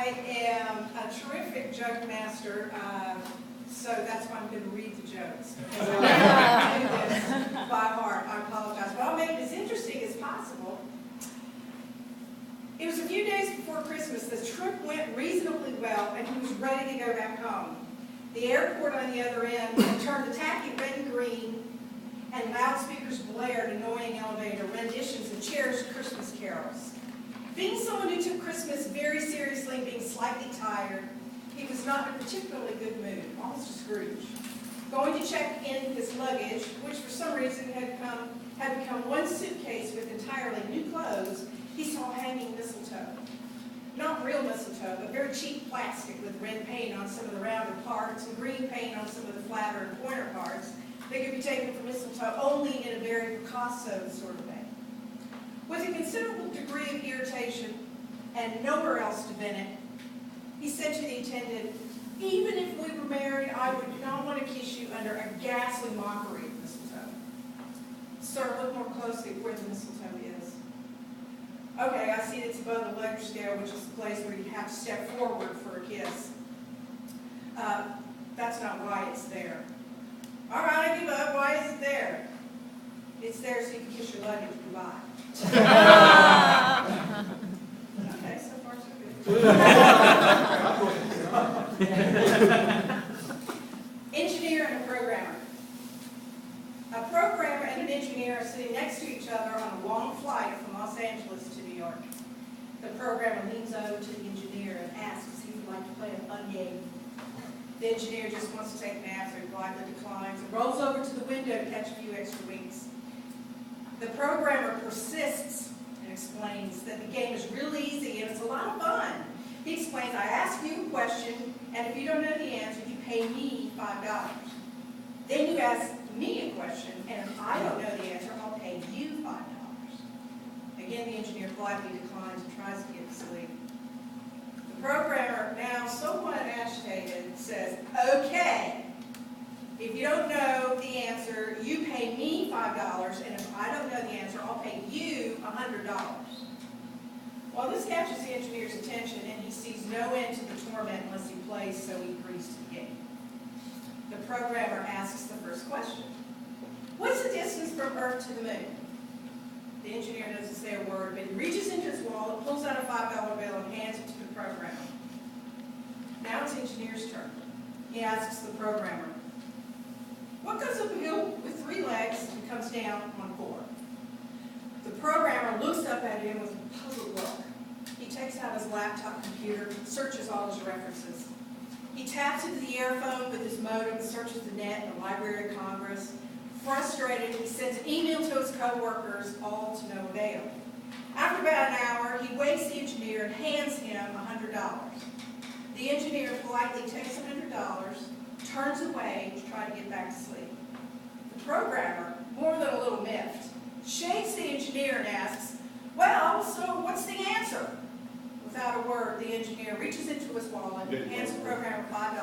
I am a terrific joke master, so that's why I'm going to read the jokes. Because I never do this by heart. I apologize. But I'll make it as interesting as possible. It was a few days before Christmas. The trip went reasonably well, and he was ready to go back home. The airport on the other end had turned the tacky red and green, and loudspeakers blared annoying elevator renditions of cherished Christmas carols. Being someone who took Christmas very seriously and being slightly tired, he was not in a particularly good mood, almost a Scrooge. Going to check in his luggage, which for some reason had become one suitcase with entirely new clothes, he saw hanging mistletoe. Not real mistletoe, but very cheap plastic with red paint on some of the rounder parts and green paint on some of the flatter and pointer parts that could be taken for mistletoe only in a very Picasso sort of way. With a considerable degree of irritation and nowhere else to vent it, he said to the attendant, "Even if we were married, I would not want to kiss you under a ghastly mockery of mistletoe." Sir, look more closely at where the mistletoe is. Okay, I see it's above the letter scale, which is the place where you have to step forward for a kiss. That's not why it's there. All right, I give up. Why is it there? It's there so you can kiss your luggage goodbye. Okay, so far so good. Engineer and a programmer. A programmer and an engineer are sitting next to each other on a long flight from Los Angeles to New York. The programmer leans over to the engineer and asks if he would like to play a fun game. The engineer just wants to take a nap, so he politely declines and rolls over to the window to catch a few extra winks. The programmer persists and explains that the game is really easy and it's a lot of fun. He explains, I ask you a question, and if you don't know the answer, you pay me $5. Then you ask me a question, and if I don't know the answer, I'll pay you $5. Again, the engineer politely declines and tries to get to sleep. The programmer, now somewhat agitated, says, okay, if you don't know the answer, you pay me $5, and if I don't know the answer, I'll pay you $100. Well, this catches the engineer's attention, and he sees no end to the torment unless he plays, so he agrees to the game. The programmer asks the first question. What's the distance from Earth to the moon? The engineer doesn't say a word, but he reaches into his wallet, pulls out a $5 bill, and hands it to the programmer. Now it's the engineer's turn. He asks the programmer, what goes up a hill with 3 legs and comes down on 4? The programmer looks up at him with a puzzled look. He takes out his laptop computer, searches all his references. He taps into the earphone with his modem, searches the net and the Library of Congress. Frustrated, he sends an email to his co-workers, all to no avail. After about an hour, he wakes the engineer and hands him $100. The engineer politely takes $100, turns away to try to get back to sleep. The programmer, more than a little miffed, shakes the engineer and asks, well, so what's the answer? Without a word, the engineer reaches into his wallet and hands the programmer $5.